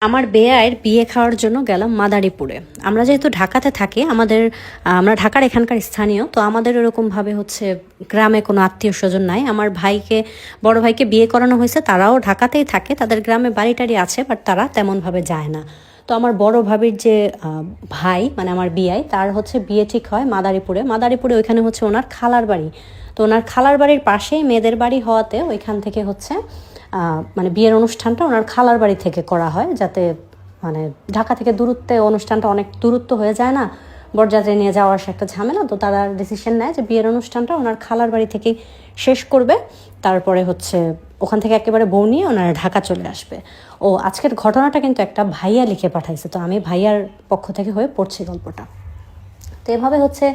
আমার বেয়ায়ের বিয়ে খাওয়ার জন্য গেলাম মাদারীপুরে। আমরা যেহেতু ঢাকাতে থাকি, আমরা ঢাকার এখানকার স্থানীয়, তো আমাদের এরকমভাবে হচ্ছে গ্রামে কোনো আত্মীয় স্বজন নাই। আমার বড় ভাইকে বিয়ে করানো হয়েছে, তারাও ঢাকাতেই থাকে, তাদের গ্রামে বাড়ি টাড়ি আছে, বাট তারা তেমনভাবে যায় না। তো আমার বড় ভাবির যে ভাই, মানে আমার বিয়াই, তার হচ্ছে বিয়ে ঠিক হয় মাদারীপুরে ওইখানে হচ্ছে ওনার খালার বাড়ি। তো ওনার খালার বাড়ির পাশেই মেয়েদের বাড়ি হওয়াতে ওইখান থেকে হচ্ছে মানে বিয়ের অনুষ্ঠানটা ওনার খালার বাড়ি থেকে করা হয়, যাতে মানে ঢাকা থেকে দূরত্বে অনুষ্ঠানটা অনেক দূরত্ব হয়ে যায় না, বরযাত্রী নিয়ে যাওয়া আসা একটা ঝামেলা। তো তারা ডিসিশন নেয় যে বিয়ের অনুষ্ঠানটা ওনার খালার বাড়ি থেকেই শেষ করবে, তারপরে হচ্ছে ওখান থেকে একেবারে বউ নিয়ে ওনারা ঢাকা চলে আসবে। ও আজকের ঘটনাটা কিন্তু একটা ভাইয়া লিখে পাঠাইছে, তো আমি ভাইয়ার পক্ষ থেকে হয়ে পড়ছি গল্পটা। তো এভাবে হচ্ছে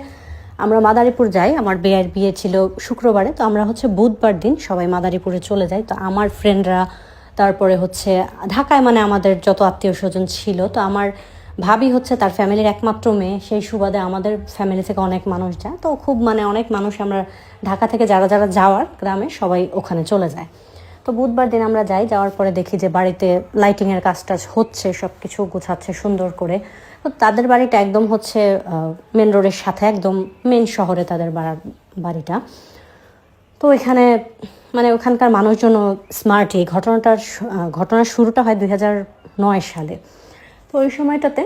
আমরা মাদারীপুর যাই। আমার বিয়ের বিয়ে ছিল শুক্রবারে, তো আমরা হচ্ছে বুধবার দিন সবাই মাদারীপুরে চলে যাই। তো আমার ফ্রেন্ডরা, তারপরে হচ্ছে ঢাকায় মানে আমাদের যত আত্মীয় স্বজন ছিল, তো আমার ভাবি হচ্ছে তার ফ্যামিলির একমাত্র মেয়ে, সেই সুবাদে আমাদের ফ্যামিলি থেকে অনেক মানুষ যায়। তো খুব মানে অনেক মানুষ, আমরা ঢাকা থেকে যারা যারা যাওয়ার গ্রামে সবাই ওখানে চলে যায়। তো বুধবার দিন আমরা যাওয়ার পরে দেখি যে বাড়িতে লাইটিংয়ের কাজটা হচ্ছে, সব কিছু গুছাচ্ছে সুন্দর করে। তো তাদের বাড়িটা একদম হচ্ছে মেন রোডের সাথে, একদম মেন শহরে তাদের বাড়িটা। তো এখানে মানে ওখানকার মানুষজন স্মার্টই। ঘটনার শুরুটা হয় 2009 সালে। তো ওই সময়টাতে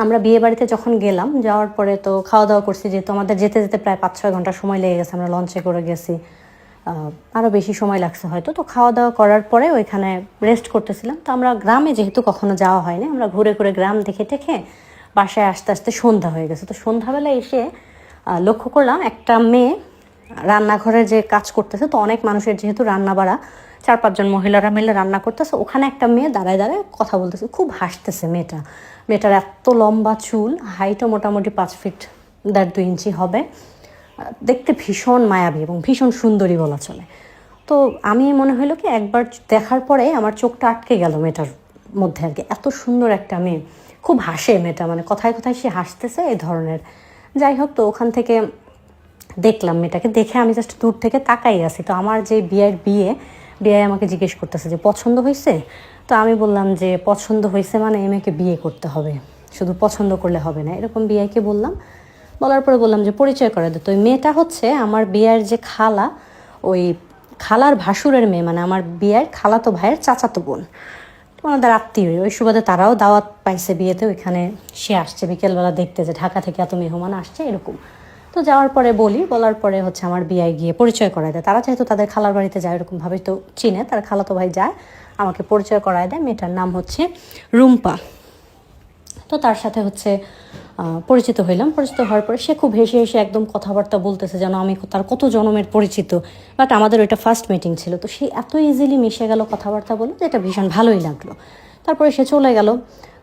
আমরা বিয়ে বাড়িতে যখন গেলাম, যাওয়ার পরে তো খাওয়া দাওয়া করছি, যেহেতু আমাদের যেতে যেতে প্রায় 5-6 ঘন্টা সময় লেগে গেছে, আমরা লঞ্চে করে গেছি, আরও বেশি সময় লাগছে হয়তো। তো খাওয়া দাওয়া করার পরে ওইখানে রেস্ট করতেছিলাম। তো আমরা গ্রামে যেহেতু কখনো যাওয়া হয়নি, আমরা ঘুরে ঘুরে গ্রাম দেখে টেখে বাসায় আস্তে আস্তে সন্ধ্যা হয়ে গেছে। তো সন্ধ্যাবেলা এসে লক্ষ্য করলাম একটা মেয়ে রান্নাঘরে যে কাজ করতেছে। তো অনেক মানুষের যেহেতু রান্না বাড়া, 4-5 জন মহিলারা মিলে রান্না করতেছে, ওখানে একটা মেয়ে দাঁড়ায় দাঁড়ায় কথা বলতেছে, খুব হাসতেছে মেয়েটার এত লম্বা চুল, হাইটও মোটামুটি 5 ফিট 1.5-2 ইঞ্চি হবে, দেখতে ভীষণ মায়াবী এবং ভীষণ সুন্দরী বলা চলে। তো আমি মনে হলো কি, একবার দেখার পরে আমার চোখটা আটকে গেল মেয়েটার মধ্যে আর কি। এত সুন্দর একটা মেয়ে, খুব হাসে মেয়েটা, মানে কথায় কথায় সে হাসতেছে এই ধরনের। যাই হোক, তো ওখান থেকে দেখলাম মেয়েটাকে, দেখে আমি জাস্ট দূর থেকে তাকাই আছি। তো আমার যে বিয়ে আমাকে জিজ্ঞেস করতেছে যে পছন্দ হয়েছে। তো আমি বললাম যে পছন্দ হয়েছে মানে এই মেয়েকে বিয়ে করতে হবে, শুধু পছন্দ করলে হবে না, এরকম বিয়েকে বললাম। বলার পরে বললাম যে পরিচয় করে দে। তো ওই মেয়েটা হচ্ছে আমার বিয়ের যে খালা, ওই খালার ভাসুরের মেয়ে, মানে আমার বিয়ের খালাতো ভাইয়ের চাচাতো বোন। তো ওনাদের আত্মীয়, ওই সুবাদে তারাও দাওয়াত পাইছে বিয়েতে। ওইখানে সে আসছে বিকেলবেলা দেখতে যে ঢাকা থেকে এত মেহমান আসছে এরকম। তো যাওয়ার পরে বলার পরে হচ্ছে আমার বিয়ায় গিয়ে পরিচয় করায় দেয়। তারা যেহেতু তাদের খালার বাড়িতে যায়, এরকমভাবেই তো চিনে, তার খালাতো ভাই যায়, আমাকে পরিচয় করায় দেয়। মেয়েটার নাম হচ্ছে রুম্পা। তো তার সাথে হচ্ছে পরিচিত হওয়ার পরে সে খুব হেসে হেসে একদম কথাবার্তা বলতেছে যেন আমি তার কত জনমের পরিচিত। বাট আমাদের ওইটা ফার্স্ট মিটিং ছিল, তো সে এত ইজিলি মিশে গেল কথাবার্তা বলে, যে এটা ভীষণ ভালোই লাগলো। তারপরে সে চলে গেল।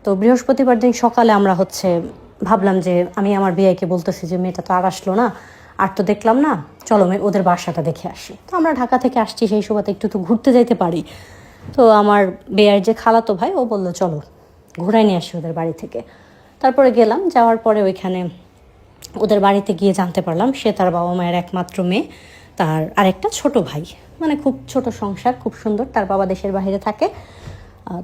তো বৃহস্পতিবার দিন সকালে আমরা হচ্ছে ভাবলাম যে আমি আমার বিয়াইকে বলতেছি যে মেয়েটা তো আর আসলো না, আর তো দেখলাম না, চলো ওদের বাসাটা দেখে আসি। তো আমরা ঢাকা থেকে আসছি, সেই সুবাদে একটু তো ঘুরতে যাইতে পারি। তো আমার বিয়ার যে খালাতো ভাই, ও বললো চলো ঘুরাই নিয়ে আসি ওদের বাড়ি থেকে। তারপরে গেলাম, যাওয়ার পরে ওইখানে ওদের বাড়িতে গিয়ে জানতে পারলাম সে তার বাবা মায়ের একমাত্র মেয়ে, তার আরেকটা ছোট ভাই, মানে খুব ছোট সংসার, খুব সুন্দর। তার বাবা দেশের বাইরে থাকে।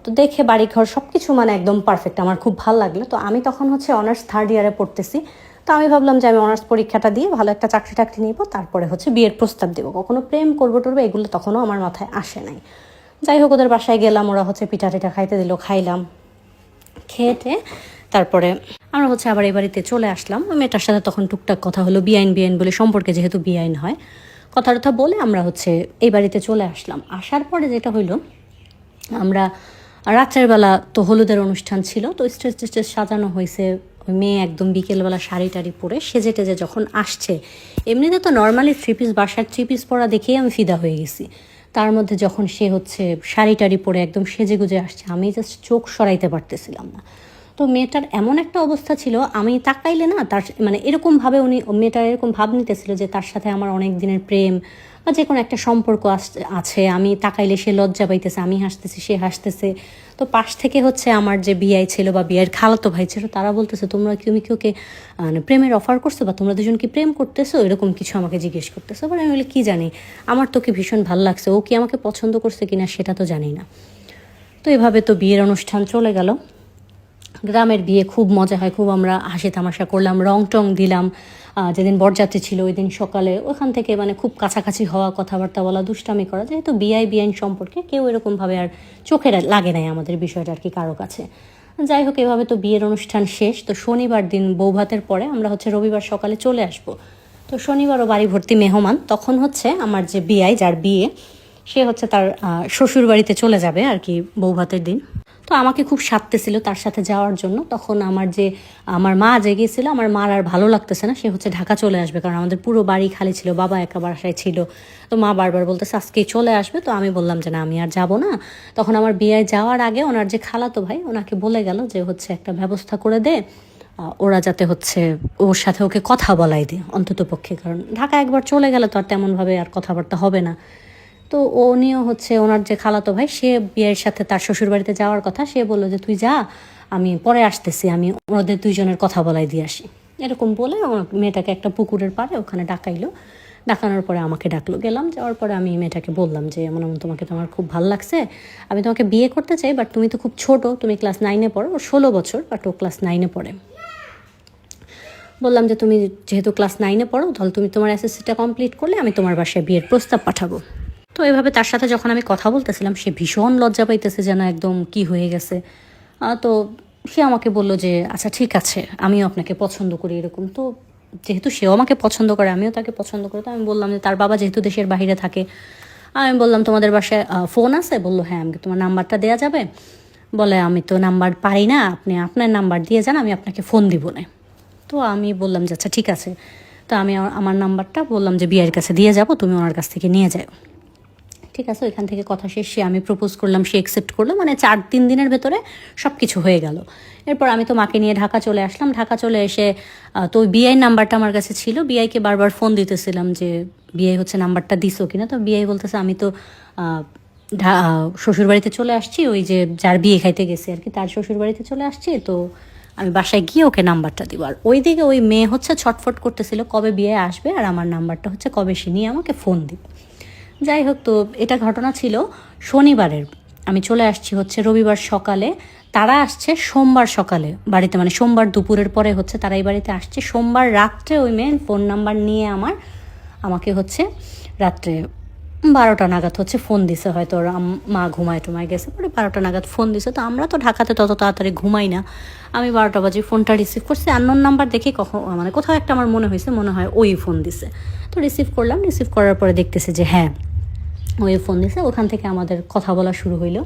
তো দেখে বাড়িঘর সব কিছু মানে একদম পারফেক্ট, আমার খুব ভালো লাগলো। তো আমি তখন হচ্ছে অনার্স 3rd ইয়ারে পড়তেছি। তো আমি ভাবলাম যে আমি অনার্স পরীক্ষাটা দিয়ে ভালো একটা চাকরি টাকরি নিব, তারপরে হচ্ছে বিয়ের প্রস্তাব দেবো। কখনো প্রেম করবো টরবো এগুলো তখনও আমার মাথায় আসে নাই। যাই হোক, ওদের বাসায় গেলাম, ওরা হচ্ছে পিঠা টিঠা খাইতে দিল, খাইলাম। খেয়েটে তারপরে আমরা হচ্ছে আবার এই বাড়িতে চলে আসলাম। মেয়েটার সাথে তখন টুকটাক কথা হলো, বিআইন বলে, সম্পর্কে যেহেতু বিআইন হয়, কথা টথা বলে আমরা হচ্ছে এই বাড়িতে চলে আসলাম। আসার পরে যেটা হইলো, আমরা রাত্রের বেলা তো হলুদের অনুষ্ঠান ছিল, তো স্টেজ টেস্টেজ সাজানো হয়েছে। ওই মেয়ে একদম বিকেলবেলা শাড়ি টাড়ি পরে সেজে টেজে যখন আসছে, এমনিতে তো নর্মালি 3 পিস, বাসার 3 পিস পরা দেখেই আমি ফিদা হয়ে গেছি। তার মধ্যে যখন সে হচ্ছে শাড়ি টাড়ি পরে একদম সেজে গুজে আসছে, আমি জাস্ট চোখ সরাইতে পারতেছিলাম না। তো মেয়েটার এমন একটা অবস্থা ছিল, আমি তাকাইলে না তার মানে এরকমভাবে মেয়েটার এরকম ভাব নিতেছিল যে তার সাথে আমার অনেক দিনের প্রেম বা যে কোনো একটা সম্পর্ক আছে। আমি তাকাইলে সে লজ্জা পাইতেছে, আমি হাসতেছি, সে হাসতেছে। তো পাশ থেকে হচ্ছে আমার যে বিয়াই ছিল বা বিয়ের খালাতো ভাই ছিল, তারা বলতেছে তুমি কি ওকে মানে প্রেমের অফার করছো, বা তোমরা দুজন কি প্রেম করতেছো, এরকম কিছু আমাকে জিজ্ঞেস করতেছো। এবার আমি বলি কি জানি, আমার তোকে ভীষণ ভালো লাগছে, ও কি আমাকে পছন্দ করছে কিনা সেটা তো জানি না। তো এভাবে তো বিয়ের অনুষ্ঠান চলে গেল। গ্রামের বিয়ে খুব মজা হয়, খুব আমরা হাসি তামাশা করলাম, রং টং দিলাম। যেদিন বরযাত্রী ছিল ওই দিন সকালে ওখান থেকে মানে খুব কাছাকাছি হওয়া, কথাবার্তা বলা, দুষ্টামি করা, যেহেতু বিআইন সম্পর্কে কেউ এরকমভাবে আর চোখে লাগে নাই আমাদের বিষয়টা আর কি কারো কাছে। যাই হোক, এভাবে তো বিয়ের অনুষ্ঠান শেষ। তো শনিবার দিন বৌভাতের পরে আমরা হচ্ছে রবিবার সকালে চলে আসব। তো শনিবারও বাড়ি ভর্তি মেহমান। তখন হচ্ছে আমার যে বিআই, যার বিয়ে, সে হচ্ছে তার শ্বশুর বাড়িতে চলে যাবে আর কি বৌভাতের দিন। তো আমাকে খুব সাধতেছিল তার সাথে যাওয়ার জন্য। তখন আমার মা যে গিয়েছিল, আমার মার আর ভালো লাগতেছে না, সে হচ্ছে ঢাকা চলে আসবে, কারণ আমাদের পুরো বাড়ি খালি ছিল, বাবা একা বাসায় ছিল। তো মা বারবার বলতেছে আজকেই চলে আসবে। তো আমি বললাম যে না, আমি আর যাব না। তখন আমার বিয়ে যাওয়ার আগে ওনার যে খালাতো ভাই, ওনাকে বলে গেল যে হচ্ছে একটা ব্যবস্থা করে দে, ওরা যাতে হচ্ছে ওর সাথে ওকে কথা বলাই দে অন্তত পক্ষে, কারণ ঢাকা একবার চলে গেলে তো আর তেমনভাবে আর কথাবার্তা হবে না। তো উনিও হচ্ছে ওনার যে খালাতো ভাই, সে বিয়ের সাথে তার শ্বশুর বাড়িতে যাওয়ার কথা, সে বললো যে তুই যা, আমি পরে আসতেছি, আমি ওদের দুইজনের কথা বলাই দিয়ে আসি। এরকম বলে মেয়েটাকে একটা পুকুরের পাড়ে ওখানে ডাকাইলো। ডাকানোর পরে আমাকে ডাকলো, গেলাম। যাওয়ার পরে আমি মেয়েটাকে বললাম যে এমন তোমাকে তো আমার খুব ভালো লাগছে, আমি তোমাকে বিয়ে করতে চাই, বাট তুমি তো খুব ছোট, তুমি ক্লাস 9-এ পড়ো, ওর 16 বছর, বাট ও ক্লাস 9-এ পড়ে। বললাম যে তুমি যেহেতু ক্লাস 9-এ পড়ো, তাহলে তুমি তোমার এসএসসিটা কমপ্লিট করলে আমি তোমার বাসায় বিয়ের প্রস্তাব পাঠাবো। তো এভাবে তার সাথে যখন আমি কথা বলতেছিলাম, সে ভীষণ লজ্জা পাইতেছে, যেন একদম কি হয়ে গেছে। তো সে আমাকে বললো যে আচ্ছা ঠিক আছে, আমিও আপনাকে পছন্দ করি এরকম। তো যেহেতু সেও আমাকে পছন্দ করে, আমিও তাকে পছন্দ করি, তো আমি বললাম যে তার বাবা যেহেতু দেশের বাইরে থাকে, আমি বললাম তোমাদের বাসায় ফোন আছে? বললো হ্যাঁ, আমাকে তোমার নাম্বারটা দেওয়া যাবে? বলে আমি তো নাম্বার পারি না, আপনি আপনার নাম্বার দিয়ে যান, আমি আপনাকে ফোন দিব না। তো আমি বললাম যে আচ্ছা ঠিক আছে। তো আমি আমার নাম্বারটা বললাম যে বিয়ের কাছে দিয়ে যাব, তুমি ওনার কাছ থেকে নিয়ে যাও। ঠিক আছে, ওইখান থেকে কথা শেষে আমি প্রপোজ করলাম, সে অ্যাকসেপ্ট করলো, মানে 4-3 দিনের ভেতরে সব কিছু হয়ে গেল। এরপর আমি তো মাকে নিয়ে ঢাকা চলে আসলাম। ঢাকা চলে এসে তো ওই বিআই নাম্বারটা আমার কাছে ছিল, বিআইকে বারবার ফোন দিতেছিলাম যে বিআই হচ্ছে নাম্বারটা দিছো কিনা। তো বিআই বলতেছে আমি তো শ্বশুরবাড়িতে চলে আসছি, ওই যে যার বিয়ে খাইতে গেছে আর কি, তার শ্বশুরবাড়িতে চলে আসছি, তো আমি বাসায় গিয়ে ওকে নাম্বারটা দিব। আর ওইদিকে ওই মেয়ে হচ্ছে ছটফট করতেছিল কবে বিয়ে আসবে, আর আমার নাম্বারটা হচ্ছে কবে সে নিয়ে আমাকে ফোন দিবে। যাই হোক, তো এটা ঘটনা ছিল শনিবারের। আমি চলে আসছি হচ্ছে রবিবার সকালে, তারা আসছে সোমবার সকালে বাড়িতে, মানে সোমবার দুপুরের পরে হচ্ছে তারা এই বাড়িতে আসছে। সোমবার রাত্রে ওই মেয়ে ফোন নাম্বার নিয়ে আমাকে হচ্ছে রাত্রে 12টা নাগাদ হচ্ছে ফোন দিছে, হয়তো ওর মা ঘুমায় গেছে, পরে 12টা নাগাদ ফোন দিছে। তো আমরা তো ঢাকাতে তত তাড়াতাড়ি ঘুমাই না। আমি 12টা বাজে ফোনটা রিসিভ করছি, আননোন নাম্বার দেখে মানে কোথাও একটা আমার মনে হয় ওই ফোন দিছে। তো রিসিভ করলাম, রিসিভ করার পরে দেখতেছে যে হ্যাঁ ওই ফোন দিছে। ওখান থেকে আমাদের কথা বলা শুরু হইলো।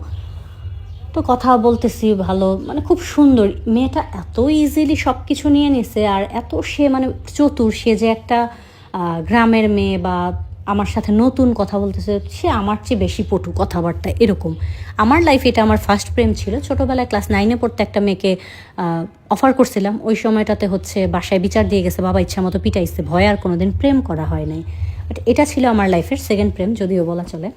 তো কথা বলতেছি ভালো, মানে খুব সুন্দর মেয়েটা, এত ইজিলি সব কিছু নিয়ে নিছে, আর এত সে মানে চতুর, সে যে একটা গ্রামের মেয়ে বা আমার সাথে নতুন কথা বলতেছে, সে আমার চেয়ে বেশি পটু কথাবার্তা এরকম। আমার লাইফে এটা আমার ফার্স্ট প্রেম ছিল। ছোটোবেলায় ক্লাস 9-এ পড়তে একটা মেয়েকে অফার করছিলাম, ওই সময়টাতে হচ্ছে বাসায় বিচার দিয়ে গেছে, বাবা ইচ্ছা মতো পিটাইছে, ভয় আর কোনোদিন প্রেম করা হয় নাই। বাট এটা ছিল আমার লাইফের সেকেন্ড প্রেম, যদিও বলা চলে।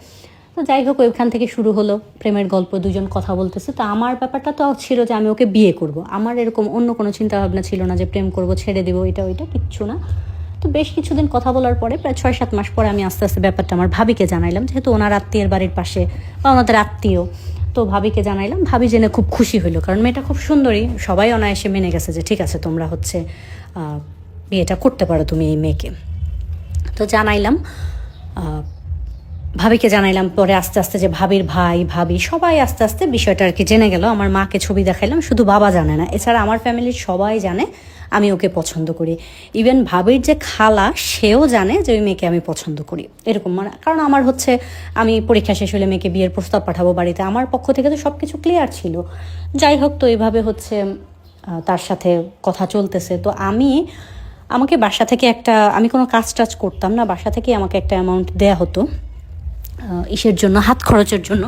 তো যাই হোক, ওইখান থেকে শুরু হলো প্রেমের গল্প, দুজন কথা বলতেছে। তো আমার ব্যাপারটা তো ছিল যে আমি ওকে বিয়ে করব, আমার এরকম অন্য কোনো চিন্তা ভাবনা ছিল না যে প্রেম করব, ছেড়ে দেবো, এটা ওইটা কিচ্ছু না। তো বেশ কিছুদিন কথা বলার পরে প্রায় 6-7 মাস পরে আমি আস্তে আস্তে ব্যাপারটা আমার ভাবিকে জানাইলাম, যেহেতু ওনার আত্মীয়ের বাড়ির পাশে বা ওনাদের আত্মীয়। তো ভাবিকে জানাইলাম, ভাবি জেনে খুব খুশি হইলো, কারণ মেয়েটা খুব সুন্দরী, সবাই অনায়াসে মেনে গেছে যে ঠিক আছে তোমরা হচ্ছে বিয়েটা করতে পারো তুমি এই মেয়েকে। তো জানাইলাম, ভাবিকে জানাইলাম। পরে আস্তে আস্তে যে ভাবির ভাই ভাবি সবাই আস্তে আস্তে বিষয়টা আর কি জেনে গেল। আমার মাকে ছবি দেখাইলাম, শুধু বাবা জানে না, এছাড়া আমার ফ্যামিলির সবাই জানে আমি ওকে পছন্দ করি। ইভেন ভাবির যে খালা, সেও জানে যে ওই মেয়েকে আমি পছন্দ করি এরকম, মানে কারণ আমার হচ্ছে আমি পরীক্ষা শেষ হলে মেয়েকে বিয়ের প্রস্তাব পাঠাবো বাড়িতে, আমার পক্ষ থেকে তো সব কিছু ক্লিয়ার ছিল। যাই হোক, তো এইভাবে হচ্ছে তার সাথে কথা চলতেছে। তো আমাকে বাসা থেকে আমি কোনো কাজ টাজ করতাম না, বাসা থেকে আমাকে একটা অ্যামাউন্ট দেয়া হতো ইসের জন্য, হাত খরচের জন্য।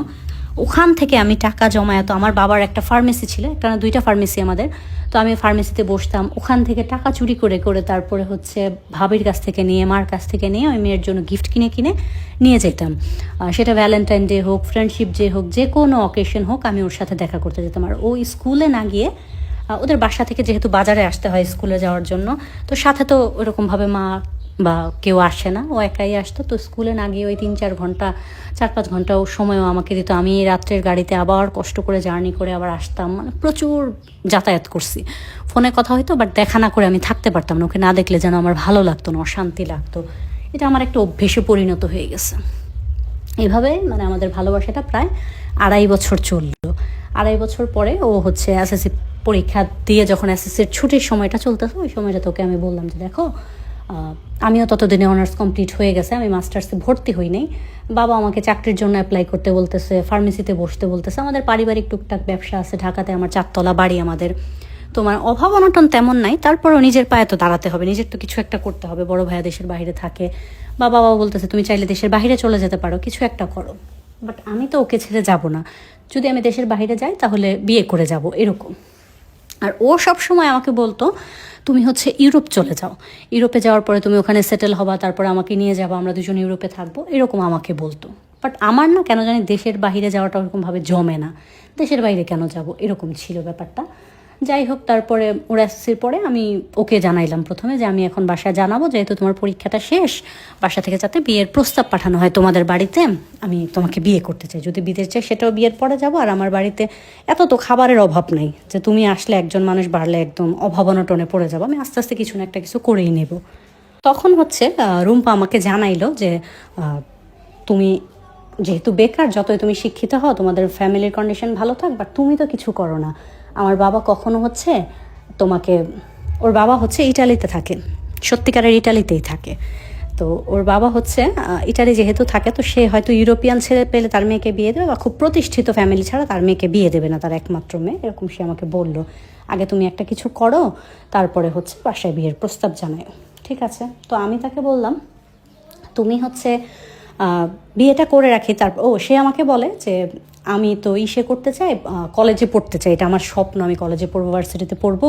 ওখান থেকে আমি টাকা জমায়, তো আমার বাবার একটা ফার্মেসি ছিল, একটা না 2টা ফার্মেসি আমাদের, তো আমি ফার্মেসিতে বসতাম, ওখান থেকে টাকা চুরি করে করে তারপরে হচ্ছে ভাবির কাছ থেকে নিয়ে, মার কাছ থেকে নিয়ে ওই মেয়ের জন্য গিফট কিনে কিনে নিয়ে যেতাম। সেটা ভ্যালেন্টাইন ডে হোক, ফ্রেন্ডশিপ ডে হোক, যে কোনো অকেশন হোক, আমি ওর সাথে দেখা করতে যেতাম। আর ওই স্কুলে না গিয়ে, ওদের বাসা থেকে যেহেতু বাজারে আসতে হয় স্কুলে যাওয়ার জন্য, তো সাথে তো ওরকমভাবে বা কেউ আসে না, ও একাই আসতো। তো স্কুলে না গিয়ে ওই 3-4 ঘন্টা 4-5 ঘন্টা ও সময়ও আমাকে দিত। আমি রাত্রের গাড়িতে আবার কষ্ট করে জার্নি করে আবার আসতাম, মানে প্রচুর যাতায়াত করছি। ফোনে কথা হয়তো, বাট দেখা না করে আমি থাকতে পারতাম না, ওকে না দেখলে যেন আমার ভালো লাগতো না, অশান্তি লাগতো। এটা আমার একটা অভ্যেসে পরিণত হয়ে গেছে। এভাবে মানে আমাদের ভালোবাসাটা প্রায় 2.5 বছর চললো। 2.5 বছর পরে ও হচ্ছে এসএসসি পরীক্ষা দিয়ে যখন এসএসসির ছুটির সময়টা চলতেছে, ওই সময়টা তোকে আমি বললাম যে দেখো আমিও ততদিনে অনার্স কমপ্লিট হয়ে গেছে, আমি মাস্টার্সে ভর্তি হই নাই। বাবা আমাকে চাকরির জন্য অ্যাপ্লাই করতে বলতেছে, ফার্মেসিতে বসতে বলতেছে। আমাদের পারিবারিক টুকটাক ব্যবসা আছে, ঢাকাতে আমার 4 তলা বাড়ি আমাদের। তোমার অভাব অনটন তেমন নাই, তারপরও নিজের পায়ে তো দাঁড়াতে হবে, নিজের তো কিছু একটা করতে হবে। বড় ভাইয়া দেশের বাইরে থাকে, বাবা বলতেছে তুমি চাইলে দেশের বাইরে চলে যেতে পারো, কিছু একটা করো। বাট আমি তো ওকে ছেড়ে যাব না, যদি আমি দেশের বাইরে যাই তাহলে বিয়ে করে যাব এরকম। আর ও সব সময় আমাকে বলতো তুমি হচ্ছে ইউরোপ চলে যাও, ইউরোপে যাওয়ার পরে তুমি ওখানে সেটেল হবা, তারপরে আমাকে নিয়ে যাবো, আমরা দুজন ইউরোপে থাকবো, এরকম আমাকে বলতো। বাট আমার না কেন জানি দেশের বাইরে যাওয়াটা ওরকমভাবে জমে না, দেশের বাইরে কেন যাব, এরকম ছিল ব্যাপারটা। যাই হোক, তারপরে ওর এসএসসির পরে আমি ওকে জানাইলাম প্রথমে যে আমি এখন বাসায় জানাবো, যেহেতু তোমার পরীক্ষাটা শেষ, বাসা থেকে যাতে বিয়ের প্রস্তাব পাঠানো হয় তোমাদের বাড়িতে, আমি তোমাকে বিয়ে করতে চাই। যদি বিদেশ চাই সেটাও বিয়ের পরে যাবো। আর আমার বাড়িতে এত তো খাবারের অভাব নেই যে তুমি আসলে একজন মানুষ বাড়লে একদম অভাব অনটনে পড়ে যাবো, আমি আস্তে আস্তে কিছু না একটা কিছু করেই নেব। তখন হচ্ছে রুম্পা আমাকে জানাইলো যে তুমি যেহেতু বেকার, যতই তুমি শিক্ষিত হও, তোমাদের ফ্যামিলির কন্ডিশন ভালো থাক, বাট তুমি তো কিছু করো না। আমার বাবা কখনো হচ্ছে তোমাকে, ওর বাবা হচ্ছে ইটালিতে থাকে, সত্যিকারের ইটালিতেই থাকে। তো ওর বাবা হচ্ছে ইটালি যেহেতু থাকে, তো সে হয়তো ইউরোপিয়ান ছেলে পেলে তার মেয়েকে বিয়ে দেবে, বা খুব প্রতিষ্ঠিত ফ্যামিলি ছাড়া তার মেয়েকে বিয়ে দেবে না, তার একমাত্র মেয়ে, এরকম সে আমাকে বললো। আগে তুমি একটা কিছু করো, তারপরে হচ্ছে বাসায় বিয়ের প্রস্তাব জানায়। ঠিক আছে, তো আমি তাকে বললাম তুমি হচ্ছে বিয়েটা করে রাখি। তারপর সে আমাকে বলে যে আমি তো ইসে করতে চাই, কলেজে পড়তে চাই, এটা আমার স্বপ্ন, আমি কলেজে পড়বো, ভার্সিটিতে পড়বো,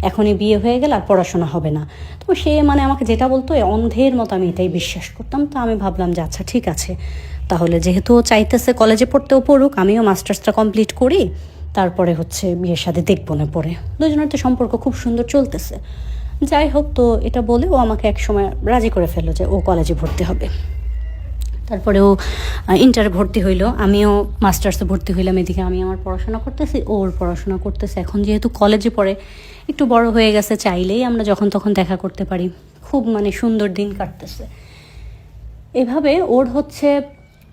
এখনই বিয়ে হয়ে গেলে আর পড়াশোনা হবে না। তো সে মানে আমাকে যেটা বলতো অন্ধের মতো আমি এটাই বিশ্বাস করতাম। তো আমি ভাবলাম যে আচ্ছা ঠিক আছে, তাহলে যেহেতু ও চাইতেছে কলেজে পড়তেও পড়ুক, আমিও মাস্টার্সটা কমপ্লিট করি, তারপরে হচ্ছে বিয়ের সাথে দেখবো না পরে, দুজনের তো সম্পর্ক খুব সুন্দর চলতেছে। যাই হোক, তো এটা বলে ও আমাকে এক সময় রাজি করে ফেললো যে ও কলেজে ভর্তি হবে। তারপরে ও ইন্টারে ভর্তি হইলো, আমিও মাস্টার্সে ভর্তি হইলাম। এদিকে আমি আমার পড়াশোনা করতেছি, ওর পড়াশোনা করতেছে। এখন যেহেতু কলেজে পড়ে, একটু বড় হয়ে গেছে, চাইলেই আমরা যখন তখন দেখা করতে পারি, খুব মানে সুন্দর দিন কাটতেছে। এভাবে ওর হচ্ছে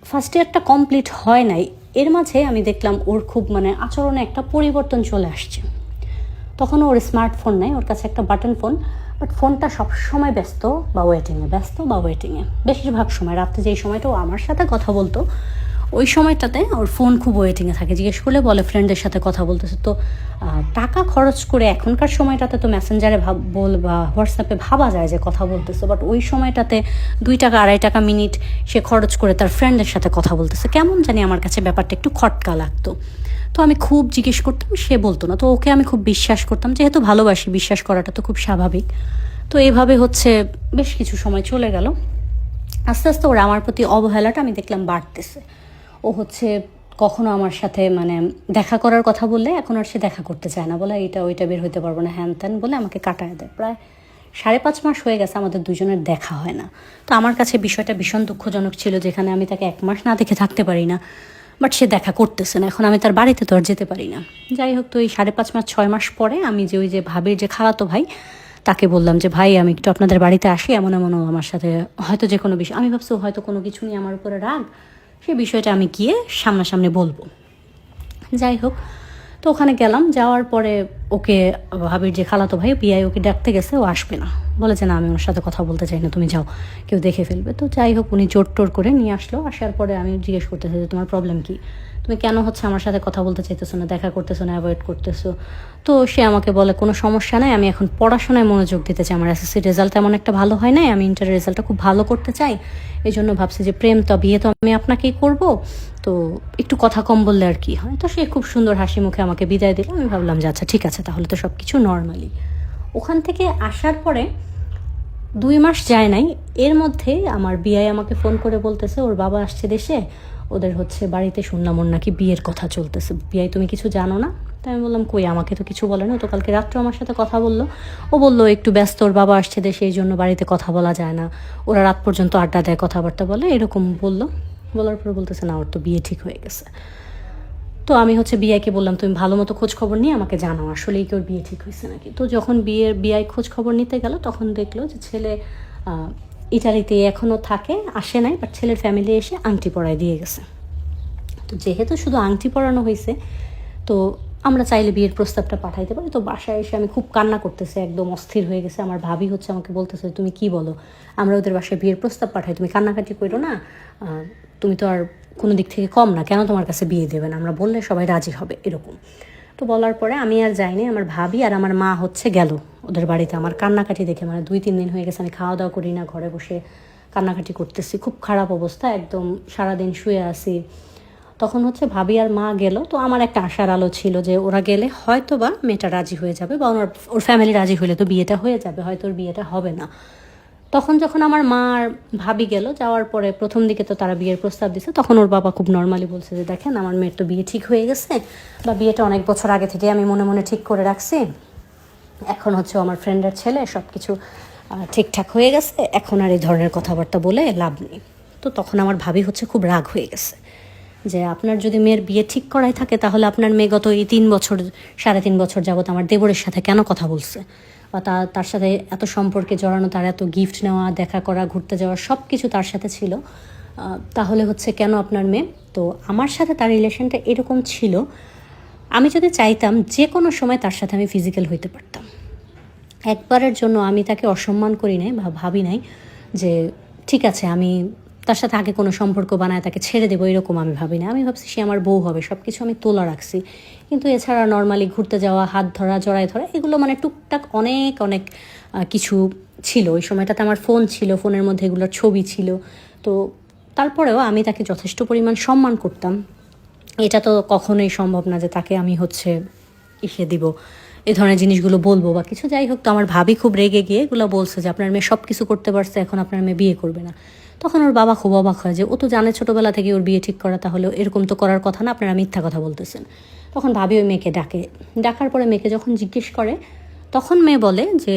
ফার্স্ট ইয়ারটা কমপ্লিট হয় নাই, এর মাঝে আমি দেখলাম ওর খুব মানে আচরণে একটা পরিবর্তন চলে আসছে। তখন ওর স্মার্টফোন নেই, ওর কাছে একটা বাটন ফোন, বাট ফোনটা সবসময় ব্যস্ত বা ওয়েটিংয়ে, বেশিরভাগ সময় রাত্রে যেই সময়টা ও আমার সাথে কথা বলতো, ওই সময়টাতে ওর ফোন খুব ওয়েটিংয়ে থাকে। জিজ্ঞেস করলে বলে ফ্রেন্ডদের সাথে কথা বলতেছে। তো টাকা খরচ করে এখনকার সময়টাতে তো মেসেঞ্জারে বা হোয়াটসঅ্যাপে ভাবা যায় যে কথা বলতেছে, বাট ওই সময়টাতে 2 টাকা 2.5 টাকা মিনিট সে খরচ করে তার ফ্রেন্ডের সাথে কথা বলতেছে। কেমন জানি আমার কাছে ব্যাপারটা একটু খটকা লাগতো। তো আমি খুব জিজ্ঞেস করতাম, সে বলতো না। তো ওকে আমি খুব বিশ্বাস করতাম, যেহেতু ভালোবাসি, বিশ্বাস করাটা তো খুব স্বাভাবিক। তো এইভাবে হচ্ছে বেশ কিছু সময় চলে গেল। আস্তে আস্তে ওর আমার প্রতি অবহেলাটা আমি দেখলাম বাড়তেছে। ও হচ্ছে কখনো আমার সাথে মানে দেখা করার কথা বললে এখন আর সে দেখা করতে চায় না, বলে এইটা ওইটা বের হইতে পারবো না, হ্যান ত্যান বলে আমাকে কাটায় দেয়। প্রায় 5.5 মাস হয়ে গেছে আমাদের দুজনের দেখা হয় না। তো আমার কাছে বিষয়টা ভীষণ দুঃখজনক ছিল, যেখানে আমি তাকে 1 মাস না দেখে থাকতে পারি না, বাট সে দেখা করতেছে না। এখন আমি তার বাড়িতে তো আর যেতে পারি না। যাই হোক, তো এই 5.5 মাস 6 মাস পরে আমি যে ওই যে ভাবির যে খালাতো ভাই, তাকে বললাম যে ভাই আমি একটু আপনাদের বাড়িতে আসি, এমন আমার সাথে হয়তো যে কোনো বিষয়, আমি ভাবছি হয়তো কোনো কিছু নিয়ে আমার উপরে রাগ, সে বিষয়টা আমি গিয়ে সামনাসামনি বলবো। যাই হোক, তো ওখানে গেলাম, যাওয়ার পরে ওকে ভাবির যে খালাতো ভাই বিয়াই ওকে ডাকতে গেছে, ও আসবে না, বলে যে না আমি ওর সাথে কথা বলতে চাই না, তুমি যাও, কেউ দেখে ফেলবে। তো যাই হোক, উনি জোর টোর করে নিয়ে আসলো। আসার পরে আমি জিজ্ঞেস করতেছি যে তোমার প্রবলেম কি, তুমি কেন হচ্ছে আমার সাথে কথা বলতে চাইতেছো না, দেখা করতেছো না, অ্যাভয়েড করতেছো। তো সে আমাকে বলে কোনো সমস্যা নাই, আমি এখন পড়াশোনায় মনোযোগ দিতে চাই, আমার এসএসসি রেজাল্ট তেমন একটা ভালো হয় নাই, আমি ইন্টার রেজাল্টটা খুব ভালো করতে চাই, এই জন্য ভাবছি যে প্রেম তো বিয়ে তো আমি আপনাকেই করব, তো একটু কথা কম বললে আর কি হয়। তো সে খুব সুন্দর হাসি মুখে আমাকে বিদায় দিল। আমি ভাবলাম যে আচ্ছা ঠিক আছে, তাহলে তো সব কিছু নর্মালি। ওখান থেকে আসার পরে 2 মাস যায় নাই, এর মধ্যে আমার বিয়াই আমাকে ফোন করে বলতেছে ওর বাবা আসছে দেশে, ওদের হচ্ছে বাড়িতে শুনলাম ওর নাকি বিয়ের কথা চলতেছে। বিয়াই তুমি কিছু জানো না? তাই আমি বললাম কই, আমাকে তো কিছু বলে না, তো কালকে রাত্রে আমার সাথে কথা বললো। ও বললো একটু ব্যস্ত, ওর বাবা আসছে দেশে, এই জন্য বাড়িতে কথা বলা যায় না, ওরা রাত পর্যন্ত আড্ডা দেয়, কথাবার্তা বলে, এরকম বললো। বলার পরে বলতেছে না, ওর তো বিয়ে ঠিক হয়ে গেছে। তো আমি হচ্ছে বিআইকে বললাম তুমি ভালো মতো খোঁজ খবর নিয়ে আমাকে জানাও আসলেই কি ওর বিয়ে ঠিক হয়েছে নাকি। তো যখন বিআই খোঁজ খবর নিতে গেল তখন দেখলো যে ছেলে ইটালিতে এখনও থাকে, আসে নাই, বাট ছেলের ফ্যামিলি এসে আংটি পরায় দিয়ে গেছে। তো যেহেতু শুধু আংটি পরানো হয়েছে, তো আমরা চাইলে বিয়ের প্রস্তাবটা পাঠাইতে পারি। তো বাসায় এসে আমি খুব কান্না করতেছে, একদম অস্থির হয়ে গেছে। আমার ভাবি হচ্ছে আমাকে বলতেছে তুমি কি বলো, আমরা ওদের বাসায় বিয়ের প্রস্তাব পাঠাই, তুমি কান্নাকাটি করো না, তুমি তো আর কোনো দিক থেকে কম না, কেন তোমার কাছে বিয়ে দেবেন, আমরা বললে সবাই রাজি হবে, এরকম। তো বলার পরে আমি আর যাইনি, আমার ভাবি আর আমার মা হচ্ছে গেল ওদের বাড়িতে। আমার কান্নাকাটি দেখে, মানে 2-3 দিন হয়ে গেছে আমি খাওয়া দাওয়া করি না, ঘরে বসে কান্নাকাটি করতেছি, খুব খারাপ অবস্থা, একদম সারাদিন শুয়ে আসি। তখন হচ্ছে ভাবি আর মা গেল। তো আমার একটা আশার আলো ছিল যে ওরা গেলে হয়তো বা মেয়েটা রাজি হয়ে যাবে, বা ওর ফ্যামিলি রাজি হলে তো বিয়েটা হয়ে যাবে, হয়তো ওর বিয়েটা হবে না। তখন যখন আমার মা আর ভাবি গেল, যাওয়ার পরে প্রথম দিকে তো তারা বিয়ের প্রস্তাব দিছে, তখন ওর বাবা খুব নর্মালি বলছে যে দেখেন আমার মেয়ের তো বিয়ে ঠিক হয়ে গেছে, বা বিয়েটা অনেক বছর আগে থেকে আমি মনে মনে ঠিক করে রাখছি, এখন হচ্ছে আমার ফ্রেন্ডের ছেলে, সব কিছু ঠিকঠাক হয়ে গেছে, এখন আর এই ধরনের কথাবার্তা বলে লাভ নেই। তো তখন আমার ভাবি হচ্ছে খুব রাগ হয়ে গেছে যে আপনার যদি মেয়ের বিয়ে ঠিক করাই থাকে, তাহলে আপনার মেয়ে গত এই 3-3.5 বছর যাবত আমার দেবরের সাথে কেন কথা বলছে, বা তার সাথে এত সম্পর্কে জড়ানো, তার এত গিফট নেওয়া, দেখা করা, ঘুরতে যাওয়া, সব কিছু তার সাথে ছিল, তাহলে হচ্ছে কেন আপনার মেয়ে। তো আমার সাথে তার রিলেশনটা এরকম ছিল, আমি যদি চাইতাম যে কোনো সময় তার সাথে আমি ফিজিক্যাল হইতে পারতাম। একবারের জন্য আমি তাকে অসম্মান করি নাই বা ভাবি নাই যে ঠিক আছে আমি তার সাথে আগে কোনো সম্পর্ক বানায় তাকে ছেড়ে দেবো, এরকম আমি ভাবি না। আমি ভাবছি সে আমার বউ হবে, সব কিছু আমি তোলা রাখছি। কিন্তু এছাড়া নর্মালি ঘুরতে যাওয়া, হাত ধরা, জড়াই ধরা, এগুলো মানে টুকটাক অনেক অনেক কিছু ছিল। ওই সময়টাতে আমার ফোন ছিল, ফোনের মধ্যে এগুলোর ছবি ছিল। তো তারপরেও আমি তাকে যথেষ্ট পরিমাণ সম্মান করতাম। এটা তো কখনোই সম্ভব না যে তাকে আমি হচ্ছে দিব, এ ধরনের জিনিসগুলো বলবো বা কিছু। যাই হোক, তো আমার ভাবি খুব রেগে গিয়ে এগুলো বলছে যে আপনার মেয়ে সব কিছু করতে পারছে, এখন আপনার মেয়ে বিয়ে করবে না। তখন ওর বাবা খুব অবাক হয় যে ও তো জানে ছোটোবেলা থেকে ওর বিয়ে ঠিক করা, তাহলে এরকম তো করার কথা না, আপনারা মিথ্যা কথা বলতেছেন। তখন ভাবি ওই মেয়েকে ডাকার পরে মেয়েকে যখন জিজ্ঞেস করে, তখন মেয়ে বলে যে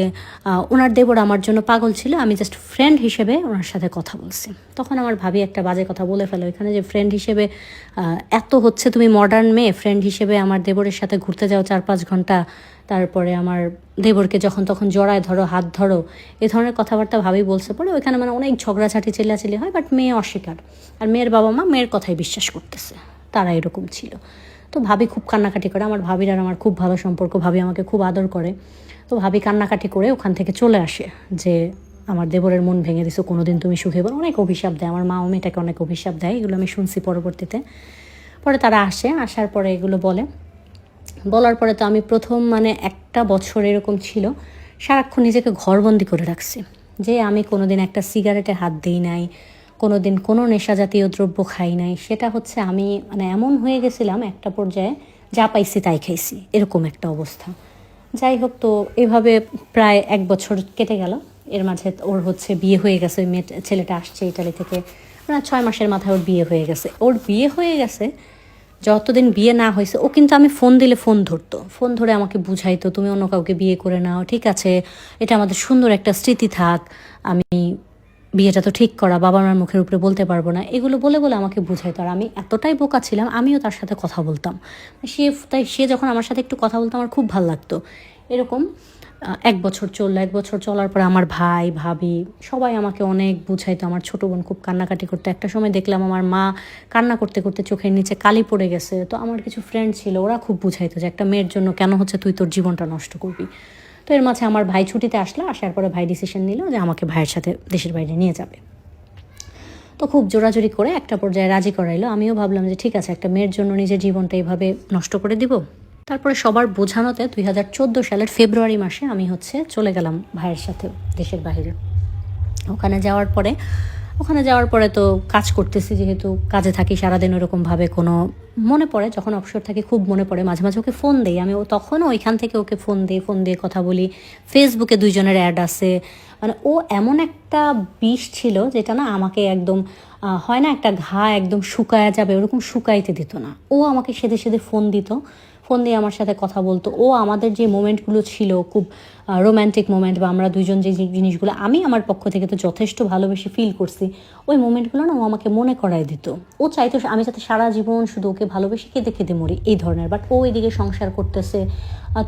ওনার দেবর আমার জন্য পাগল ছিল, আমি জাস্ট ফ্রেন্ড হিসেবে ওনার সাথে কথা বলছি। তখন আমার ভাবি একটা বাজে কথা বলে ফেলো এখানে, যে ফ্রেন্ড হিসেবে এত হচ্ছে তুমি মডার্ন মেয়ে, ফ্রেন্ড হিসেবে আমার দেবরের সাথে ঘুরতে যাও 4-5 ঘন্টা, তারপরে আমার দেবরকে যখন তখন জড়ায় ধরো, হাত ধরো, এ ধরনের কথাবার্তা ভাবি বলছে। পরে ওইখানে মানে অনেক ঝগড়াঝাটি, চিল্লাচিল্লি হয়, বাট মেয়ে অস্বীকার। আর মেয়ের বাবা মা মেয়ের কথাই বিশ্বাস করতেছে, তারা এরকম ছিল। তো ভাবি খুব কান্নাকাটি করে, আমার ভাবির আর আমার খুব ভালো সম্পর্ক, ভাবি আমাকে খুব আদর করে। তো ভাবি কান্নাকাটি করে ওখান থেকে চলে আসে যে আমার দেবরের মন ভেঙে দিছো, কোনোদিন তুমি সুখে বলো, অনেক অভিশাপ দেয়। আমার মা ও মেয়েটাকে অনেক অভিশাপ দেয়, এগুলো আমি শুনছি পরবর্তীতে। পরে তারা আসার পরে এগুলো বলার পরে তো আমি প্রথম মানে 1 বছর এরকম ছিল, সারাক্ষণ নিজেকে ঘরবন্দি করে রাখছি, যে আমি কোনোদিন একটা সিগারেটে হাত দিই নাই, কোনোদিন কোনো নেশা জাতীয় দ্রব্য খাই নাই। সেটা হচ্ছে আমি মানে এমন হয়ে গেছিলাম একটা পর্যায়ে, যা পাইছি তাই খাইছি, এরকম একটা অবস্থা। যাই হোক, তো এভাবে প্রায় 1 বছর কেটে গেল। এর মাঝে ওর হচ্ছে বিয়ে হয়ে গেছে, ওই ছেলেটা আসছে ইটালি থেকে, মানে 6 মাসের মাথায় ওর বিয়ে হয়ে গেছে। ওর বিয়ে হয়ে গেছে, যতদিন বিয়ে না হয়েছে ও কিন্তু আমি ফোন দিলে ফোন ধরতো, ফোন ধরে আমাকে বুঝাইতো তুমি অন্য কাউকে বিয়ে করে নাও, ঠিক আছে, এটা আমাদের সুন্দর একটা স্মৃতি থাক, আমি বিয়েটা তো ঠিক করা, বাবা মার মুখের উপরে বলতে পারবো না, এগুলো বলে বলে আমাকে বুঝাইতো। আর আমি এতটাই বোকা ছিলাম, আমিও তার সাথে কথা বলতাম। সে যখন আমার সাথে একটু কথা বলতো আমার খুব ভালো লাগতো। এরকম 1 বছর চললো। 1 বছর চলার পর আমার ভাই, ভাবি সবাই আমাকে অনেক বুঝাইতো। আমার ছোটো বোন খুব কান্নাকাটি করতো। একটা সময় দেখলাম আমার মা কান্না করতে করতে চোখের নিচে কালি পড়ে গেছে। তো আমার কিছু ফ্রেন্ড ছিল, ওরা খুব বুঝাইতো যে একটা মেয়ের জন্য কেন হচ্ছে তুই তোর জীবনটা নষ্ট করবি। তো এর মাঝে আমার ভাই ছুটিতে আসার পরে ভাই ডিসিশন নিল যে আমাকে ভাইয়ের সাথে দেশের বাইরে নিয়ে যাবে। তো খুব জোরাজোরি করে একটা পর্যায়ে রাজি করাইলো। আমিও ভাবলাম যে ঠিক আছে, একটা মেয়ের জন্য নিজের জীবনটা এইভাবে নষ্ট করে দিব। তারপরে সবার বোঝানোতে 2014 সালের ফেব্রুয়ারি মাসে আমি হচ্ছে চলে গেলাম ভাইয়ের সাথে দেশের বাইরে। ওখানে যাওয়ার পরে তো কাজ করতেছি, যেহেতু কাজে থাকি সারাদিন, ওরকমভাবে কোনো মনে পড়ে যখন অবসর থাকি, খুব মনে পড়ে, মাঝে মাঝে ওকে ফোন দিই। আমি তখনও ওইখান থেকে ওকে ফোন দিয়ে কথা বলি। ফেসবুকে 2 জনের অ্যাড আছে। মানে ও এমন একটা বিষ ছিল যেটা না আমাকে একদম হয় না একটা ঘা একদম শুকায়া যাবে ওরকম শুকাইতে দিত না। ও আমাকে সেদে ফোন ফোন দিয়ে আমার সাথে কথা বলতো। ও আমাদের যে মোমেন্টগুলো ছিল খুব রোম্যান্টিক মোমেন্ট, বা আমরা দুজন যে জিনিসগুলো আমি আমার পক্ষ থেকে তো যথেষ্ট ভালোবেসে ফিল করছি, ওই মোমেন্টগুলো না ও আমাকে মনে করায় দিত। ও চাইতো আমি যাতে সারা জীবন শুধু ওকে ভালোবেসে কেঁদে কেঁদে মরি, এই ধরনের। বাট ও এদিকে সংসার করতেছে,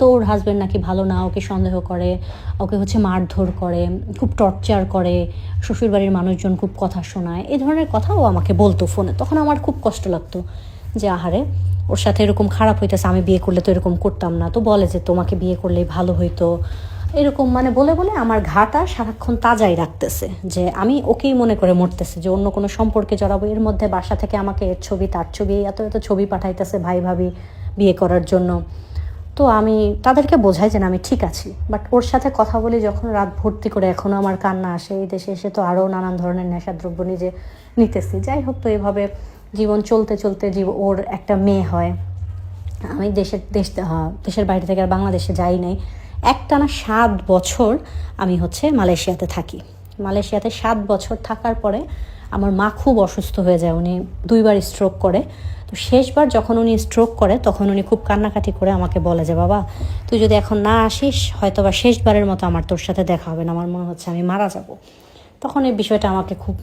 তো ওর হাজব্যান্ড নাকি ভালো না, ওকে সন্দেহ করে, ওকে হচ্ছে মারধর করে, খুব টর্চার করে, শ্বশুরবাড়ির মানুষজন খুব কথা শোনায়, এই ধরনের কথা ও আমাকে বলতো ফোনে। তখন আমার খুব কষ্ট লাগতো যে আহারে ওর সাথে এরকম খারাপ হইতেছে, আমি বিয়ে করলে তো এরকম করতাম না। তো বলে যে তোমাকে বিয়ে করলেই ভালো হইতো, এরকম মানে বলে বলে আমার ঘাটা সারাক্ষণ তাজাই রাখতেছে, যে আমি ওকেই মনে করে মরতেছে, যে অন্য কোনো সম্পর্কে জড়াবো। এর মধ্যে বাসা থেকে আমাকে এর ছবি তার ছবি এত এত ছবি পাঠাইতেছে ভাই ভাবি বিয়ে করার জন্য। তো আমি তাদেরকে বোঝাই যে না আমি ঠিক আছি, বাট ওর সাথে কথা বলি যখন রাত ভর্তি করে, এখনও আমার কান্না আসে। এই দেশে এসে তো আরও নানান ধরনের নেশাদ্রব্য নিজে নিতেছি। যাই হোক, তো এভাবে জীবন চলতে চলতে ওর একটা মেয়ে হয়। আমি দেশের বাইরে থেকে আর বাংলাদেশে যাই নাই। একটানা 7 বছর আমি হচ্ছে মালয়েশিয়াতে থাকি। মালয়েশিয়াতে 7 বছর থাকার পরে আমার মা খুব অসুস্থ হয়ে যায়, উনি 2বার স্ট্রোক করে। তো শেষবার যখন উনি স্ট্রোক করে তখন উনি খুব কান্নাকাটি করে আমাকে বলে যে বাবা তুই যদি এখন না আসিস হয়তো বা শেষবারের মতো আমার তোর সাথে দেখা হবে না, আমার মনে হচ্ছে আমি মারা যাব। তখন এই বিষয়টা আমাকে খুব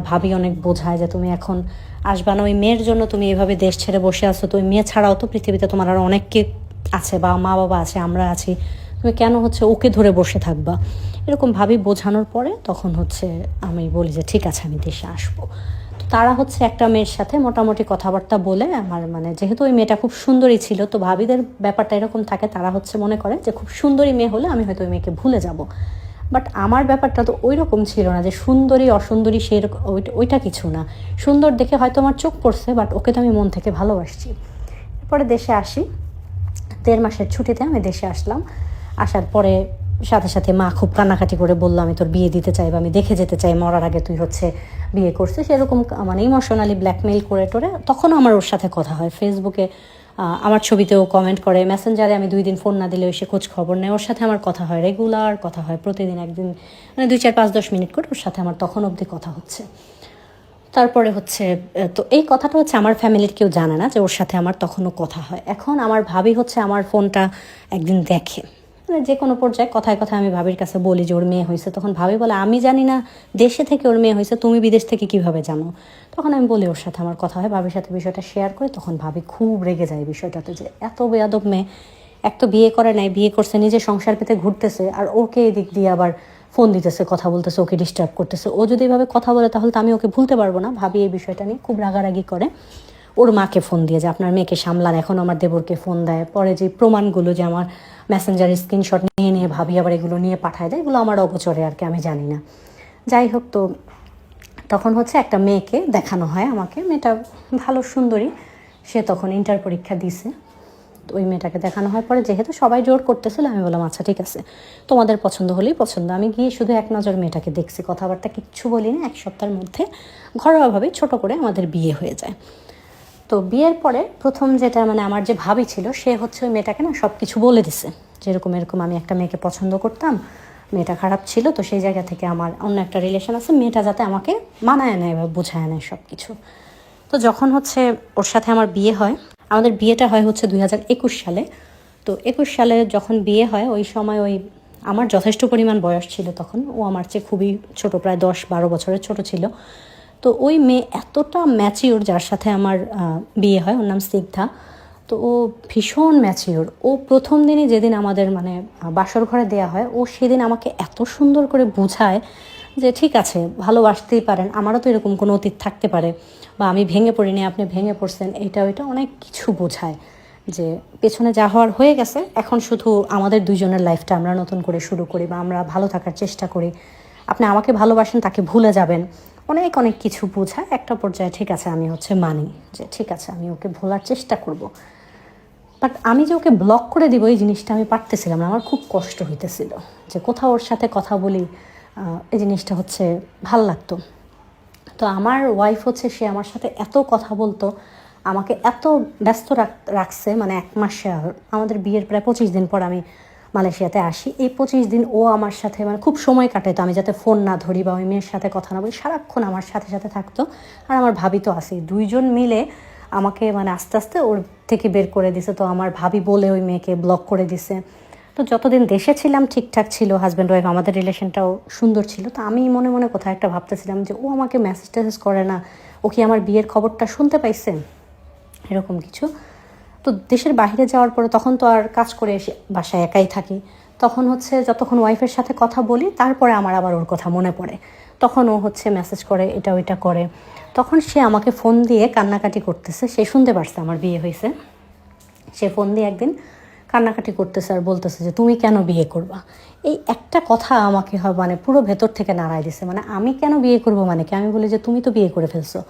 ভাবি অনেক বোঝায় যে তুমি এখন আসবা না, ওই মেয়ের জন্য তুমি এইভাবে দেশ ছেড়ে বসে আছো, তো ওই মেয়ে ছাড়াও তো পৃথিবীতে তোমার আরও অনেককে আছে, বা মা বাবা আছে, আমরা আছি, তুমি কেন হচ্ছে ওকে ধরে বসে থাকবা। এরকম ভাবি বোঝানোর পরে তখন হচ্ছে আমি বলি যে ঠিক আছে আমি দেশে আসবো। তো তারা হচ্ছে একটা মেয়ের সাথে মোটামুটি কথাবার্তা বলে আমার, মানে যেহেতু ওই মেয়েটা খুব সুন্দরী ছিল, তো ভাবিদের ব্যাপারটা এরকম থাকে, তারা হচ্ছে মনে করে যে খুব সুন্দরী মেয়ে হলে আমি হয়তো ওই মেয়েকে ভুলে যাব। বাট আমার ব্যাপারটা তো ওই রকম ছিল না যে সুন্দরী অসুন্দরী, সেই ওইটা কিছু না। সুন্দর দেখে হয়তো আমার চোখ পড়ছে, বাট ওকে তো আমি মন থেকে ভালোবাসছি। এরপরে দেশে আসি, 1.5 মাসের ছুটিতে আমি দেশে আসলাম। আসার পরে সাথে সাথে মা খুব কান্নাকাটি করে বললো আমি তোর বিয়ে দিতে চাই, বা আমি দেখে যেতে চাই, মরার আগে তুই হচ্ছে বিয়ে করছিস, এরকম মানে ইমোশনালি ব্ল্যাকমেইল করে টোরে। তখনও আমার ওর সাথে কথা হয়, ফেসবুকে আমার ছবিতেও কমেন্ট করে, মেসেঞ্জারে আমি 2 দিন ফোন না দিলে এসে খোঁজ খবর নেয়। ওর সাথে আমার কথা হয়, রেগুলার কথা হয়, প্রতিদিন একদিন মানে 2, 4, 5, 10 মিনিট করে ওর সাথে আমার তখন অবধি কথা হচ্ছে। তারপরে হচ্ছে তো এই কথাটা হচ্ছে আমার ফ্যামিলির কেউ জানে না যে ওর সাথে আমার তখনও কথা হয়। এখন আমার ভাবি হচ্ছে আমার ফোনটা একদিন দেখে, মানে যে কোনো পর্যায়ে কথায় কথায় আমি ভাবির কাছে বলি যে ওর মেয়ে হয়েছে, তখন ভাবি বলে আমি জানি না দেশে থেকে ওর মেয়ে হয়েছে, তুমি বিদেশ থেকে কিভাবে জানো। তখন আমি বলি ওর সাথে আমার কথা হয়, ভাবির সাথে বিষয়টা শেয়ার করে, তখন ভাবি খুব রেগে যায় বিষয়টাতে, যে এত বেয়াদব মেয়ে, এক তো বিয়ে করে নাই, বিয়ে করছে নিজে সংসার পেতে ঘুরতেছে, আর ওকে এদিক দিয়ে আবার ফোন দিতেছে, কথা বলতেছে, ওকে ডিস্টার্ব করতেছে। ও যদি এভাবে কথা বলে তাহলে তো আমি ওকে ভুলতে পারবো না। ভাবি এই বিষয়টা নিয়ে খুব রাগারাগি করে, ওর মাকে ফোন দিয়ে যে আপনার মেয়েকে সামলান, এখন আমার দেবরকে ফোন দেয়। পরে যে প্রমাণগুলো যে আমার মেসেঞ্জারে স্ক্রিনশট নিয়ে নিয়ে ভাবি আবার এগুলো নিয়ে পাঠায় দেয়, এগুলো আমার অগোচরে আর কি, আমি জানি না। যাই হোক, তো তখন হচ্ছে একটা মেয়েকে দেখানো হয় আমাকে, মেয়েটা ভালো সুন্দরী, সে তখন ইন্টার পরীক্ষা দিছে। তো ওই মেয়েটাকে দেখানো হয়, পরে যেহেতু সবাই জোর করতেছিল আমি বললাম আচ্ছা ঠিক আছে, তোমাদের পছন্দ হলেই পছন্দ। আমি গিয়ে শুধু এক নজর মেয়েটাকে দেখছি, কথাবার্তা কিচ্ছু বলি না। 1 সপ্তাহের মধ্যে ঘরোয়াভাবে ছোট করে আমাদের বিয়ে হয়ে যায়। তো বিয়ের পরে প্রথম যেটা মানে আমার যে ভাবি ছিল, সে হচ্ছে ওই মেয়েটাকে না সব কিছু বলে দিছে, যেরকম এরকম আমি একটা মেয়েকে পছন্দ করতাম, মেয়েটা খারাপ ছিল, তো সেই জায়গা থেকে আমার অন্য একটা রিলেশন আছে, মেয়েটা যাতে আমাকে মানায় নেয় বা বোঝায় নেয় সব কিছু। তো যখন হচ্ছে ওর সাথে আমার বিয়ে হয়, আমাদের বিয়েটা হয় হচ্ছে 2021 সালে। তো 21 সালে যখন বিয়ে হয়, ওই সময় ওই আমার যথেষ্ট পরিমাণ বয়স ছিল তখন, ও আমার চেয়ে খুবই ছোট, প্রায় 10-12 বছরের ছোট ছিল। তো ওই মেয়ে এতটা ম্যাচিওর, যার সাথে আমার বিয়ে হয়, ওর নাম স্নিগ্ধা। তো ও ভীষণ ম্যাচিওর। ও প্রথম দিনই যেদিন আমাদের মানে বাসর ঘরে দেওয়া হয়, ও সেদিন আমাকে এত সুন্দর করে বোঝায় যে ঠিক আছে ভালোবাসতেই পারেন, আমারও তো এরকম কোনো অতীত থাকতে পারে, বা আমি ভেঙে পড়িনি আপনি ভেঙে পড়ছেন, এইটা ওইটা অনেক কিছু বোঝায়, যে পেছনে যা হওয়ার হয়ে গেছে, এখন শুধু আমাদের দুইজনের লাইফটা আমরা নতুন করে শুরু করি, বা আমরা ভালো থাকার চেষ্টা করি, আপনি আমাকে ভালোবাসেন তাকে ভুলে যাবেন, অনেক অনেক কিছু বোঝায়। একটা পর্যায়ে ঠিক আছে আমি হচ্ছে মানি যে ঠিক আছে আমি ওকে ভোলার চেষ্টা করব। বাট আমি যে ওকে ব্লক করে দিব এই জিনিসটা আমি পারতেছিলাম না, আমার খুব কষ্ট হইতেছিল যে কোথাও ওর সাথে কথা বলি, এই জিনিসটা হচ্ছে ভাল লাগতো। তো আমার ওয়াইফ হচ্ছে, সে আমার সাথে এত কথা বলতো, আমাকে এত ব্যস্ত রাখছে, মানে 1 মাস, আমাদের বিয়ের প্রায় 25 দিন পর আমি মালয়েশিয়াতে আসি। এই 25 দিন ও আমার সাথে মানে খুব সময় কাটাতো, আমি যাতে ফোন না ধরি বা ওই মেয়ের সাথে কথা না বলি, সারাক্ষণ আমার সাথে সাথে থাকতো। আর আমার ভাবি তো আছেই, দুইজন মিলে আমাকে মানে আস্তে আস্তে ওর থেকে বের করে দিছে। তো আমার ভাবি বলে ওই মেয়েকে ব্লক করে দিছে। তো যতদিন দেশে ছিলাম ঠিকঠাক ছিল, হাজব্যান্ড ওয়াইফ আমাদের রিলেশনটাও সুন্দর ছিল। তো আমি মনে মনে কোথাও একটা ভাবতেছিলাম যে ও আমাকে মেসেজ টেসেজ করে না, ও কি আমার বিয়ের খবরটা শুনতে পাইছে, এরকম কিছু। তো দেশের বাইরে যাওয়ার পরে তখন তো আর কাজ করে এসে বাসায় একাই থাকি, তখন হচ্ছে যতক্ষণ ওয়াইফের সাথে কথা বলি তারপরে আমার আবার ওর কথা মনে পড়ে, তখন ও হচ্ছে মেসেজ করে, এটা ওইটা করে। তখন সে আমাকে ফোন দিয়ে কান্নাকাটি করতেছে, সে শুনতে পারছে আমার বিয়ে হয়েছে। সে ফোন দিয়ে একদিন কান্নাকাটি করতেছে আর বলতেছে যে তুমি কেন বিয়ে করবা। এই একটা কথা আমাকে মানে পুরো ভেতর থেকে নাড়াই দিছে। মানে আমি কেন বিয়ে করবো মানে কি? আমি বলি যে তুমি তো বিয়ে করে ফেলছো।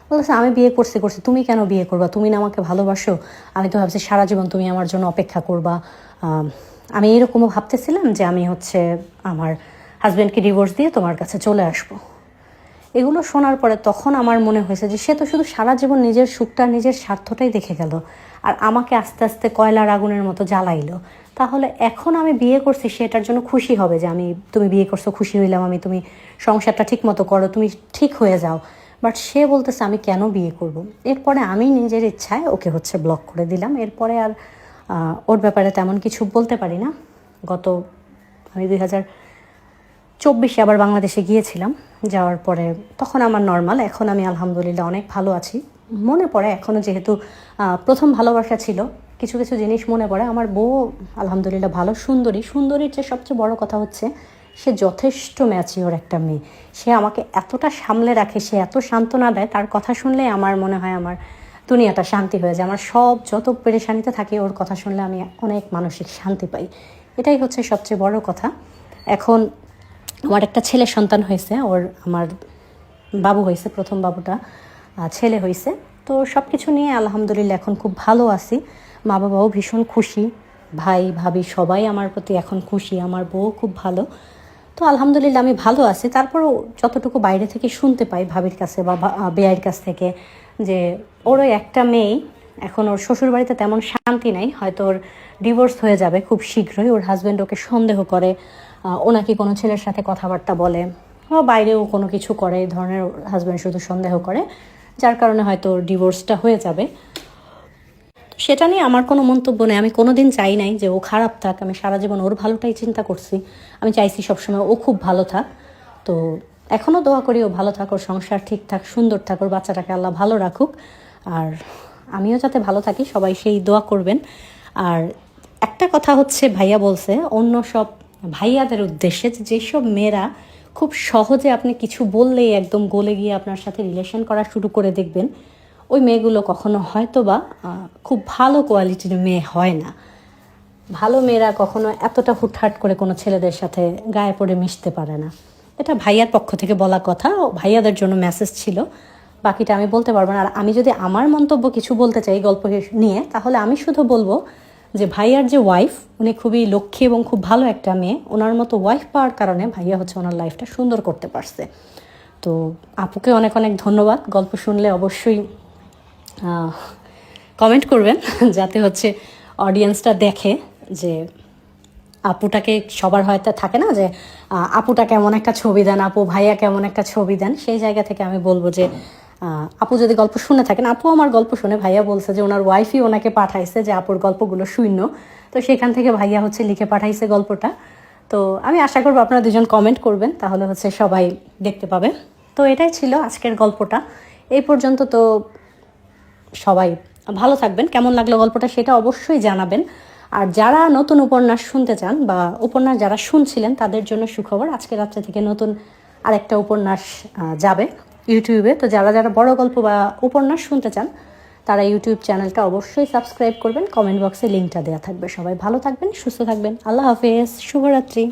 বলতেছে আমি বিয়ে করছি, তুমি কেন বিয়ে করবা? তুমি না আমাকে ভালোবাসো? আমি তো ভাবছি সারা জীবন তুমি আমার জন্য অপেক্ষা করবা। আমি এরকমও ভাবতেছিলাম যে আমি হচ্ছে আমার হাজব্যান্ডকে ডিভোর্স দিয়ে তোমার কাছে চলে আসবো। এগুলো শোনার পরে তখন আমার মনে হয়েছে যে সে তো শুধু সারা জীবন নিজের সুখটা, নিজের স্বার্থটাই দেখে গেল, আর আমাকে আস্তে আস্তে কয়লার আগুনের মতো জ্বালাইলো। তাহলে এখন আমি বিয়ে করছি, সেটার জন্য খুশি হবে যে তুমি বিয়ে করছো, খুশি হইলাম আমি, তুমি সংসারটা ঠিক মতো করো, তুমি ঠিক হয়ে যাও। বাট সে বলতেছে আমি কেন বিয়ে করব। এরপরে আমি নিজের ইচ্ছায় ওকে হচ্ছে ব্লক করে দিলাম। এরপরে আর ওর ব্যাপারে তেমন কিছু বলতে পারি না। আমি 2024 আবার বাংলাদেশে গিয়েছিলাম। যাওয়ার পরে তখন আমার নর্মাল, এখন আমি আলহামদুলিল্লাহ অনেক ভালো আছি। মনে পড়ে এখনও, যেহেতু প্রথম ভালোবাসা ছিল, কিছু কিছু জিনিস মনে পড়ে। আমার বউ আলহামদুলিল্লাহ ভালো, সুন্দরীর চেয়ে সবচেয়ে বড় কথা হচ্ছে সে যথেষ্ট ম্যাচিওর একটা মেয়ে। সে আমাকে এতটা সামলে রাখে, সে এত সান্ত্বনা দেয়, তার কথা শুনলে আমার মনে হয় আমার দুনিয়াটা শান্তি হয়ে যায়। আমার সব যত পেরেশানিতে থাকে ওর কথা শুনলে আমি অনেক মানসিক শান্তি পাই। এটাই হচ্ছে সবচেয়ে বড় কথা। এখন আমার একটা ছেলে সন্তান হয়েছে, আমার বাবু হয়েছে, প্রথম বাবুটা ছেলে হয়েছে। তো সব কিছু নিয়ে আলহামদুলিল্লাহ এখন খুব ভালো আছি। মা বাবাও ভীষণ খুশি, ভাই ভাবি সবাই আমার প্রতি এখন খুশি, আমার বউ খুব ভালো। তো আলহামদুলিল্লাহ আমি ভালো আছি। তারপরও যতটুকু বাইরে থেকে শুনতে পাই ভাবির কাছে বা বেয়াইয়ের কাছ থেকে, যে ওরও একটা মেয়ে, এখন ওর শ্বশুরবাড়িতে তেমন শান্তি নাই, হয়তো ওর ডিভোর্স হয়ে যাবে খুব শীঘ্রই। ওর হাজব্যান্ড ওকে সন্দেহ করে, ও নাকি কোনো ছেলের সাথে কথাবার্তা বলে, ও বাইরেও কোনো কিছু করে, এই ধরনের হাজব্যান্ড শুধু সন্দেহ করে, যার কারণে হয়তো ওর ডিভোর্সটা হয়ে যাবে। সেটা নিয়ে আমার কোনো মন্তব্য নেই। আমি কোনো দিন চাই নাই যে ও খারাপ থাক, আমি সারা জীবন ওর ভালোটাই চিন্তা করছি। আমি চাইছি সবসময় ও খুব ভালো থাক। তো এখনও দোয়া করি ও ভালো থাক, ওর সংসার ঠিকঠাক সুন্দর থাক, ওর বাচ্চাটাকে আল্লাহ ভালো রাখুক, আর আমিও যাতে ভালো থাকি, সবাই সেই দোয়া করবেন। আর একটা কথা হচ্ছে, ভাইয়া বলছে অন্য সব ভাইয়াদের উদ্দেশ্যে, যেসব মেয়েরা খুব সহজে আপনি কিছু বললেই একদম গলে গিয়ে আপনার সাথে রিলেশন করা শুরু করে, দেখবেন ওই মেয়েগুলো কখনো হয়তো বা খুব ভালো কোয়ালিটির মেয়ে হয় না। ভালো মেয়েরা কখনো এতটা হুটহাট করে কোনো ছেলেদের সাথে গায়ে পড়ে মিশতে পারে না। এটা ভাইয়ার পক্ষ থেকে বলা কথা, ভাইয়াদের জন্য মেসেজ ছিল, বাকিটা আমি বলতে পারবো না। আর আমি যদি আমার মন্তব্য কিছু বলতে চাই গল্প নিয়ে, তাহলে আমি শুধু বলবো যে ভাইয়ার যে ওয়াইফ, উনি খুবই লক্ষ্মী এবং খুব ভালো একটা মেয়ে। ওনার মতো ওয়াইফ পাওয়ার কারণে ভাইয়া হচ্ছে ওনার লাইফটা সুন্দর করতে পারছে। তো আপুকে অনেক অনেক ধন্যবাদ। গল্প শুনলে অবশ্যই কমেন্ট করবেন, যাতে হচ্ছে অডিয়েন্সটা দেখে যে আপুটাকে, সবার হয়তো থাকে না যে আপুটা কেমন একটা ছবি দেন, আপু ভাইয়া কেমন একটা ছবি দেন। সেই জায়গা থেকে আমি বলবো যে আপু যদি গল্প শুনে থাকেন, আপু আমার গল্প শুনে, ভাইয়া বলছে যে ওনার ওয়াইফই ওনাকে পাঠাইছে যে আপুর গল্পগুলো শূন্য, তো সেখান থেকে ভাইয়া হচ্ছে লিখে পাঠাইছে গল্পটা। তো আমি আশা করবো আপনারা দুজন কমেন্ট করবেন, তাহলে হচ্ছে সবাই দেখতে পাবে। তো এটাই ছিল আজকের গল্পটা, এই পর্যন্ত। তো সবাই ভালো থাকবেন। কেমন লাগলো গল্পটা সেটা অবশ্যই জানাবেন। আর যারা নতুন উপন্যাস শুনতে চান বা উপন্যাস যারা শুনছিলেন, তাদের জন্য সুখবর, আজকে রাত্রে থেকে নতুন আরেকটা উপন্যাস যাবে ইউটিউবে। তো যারা যারা বড় গল্প বা উপন্যাস শুনতে চান, তারা ইউটিউব চ্যানেলটা অবশ্যই সাবস্ক্রাইব করবেন। কমেন্ট বক্সে লিঙ্কটা দেওয়া থাকবে। সবাই ভালো থাকবেন, সুস্থ থাকবেন। আল্লাহ হাফেজ, শুভরাত্রি।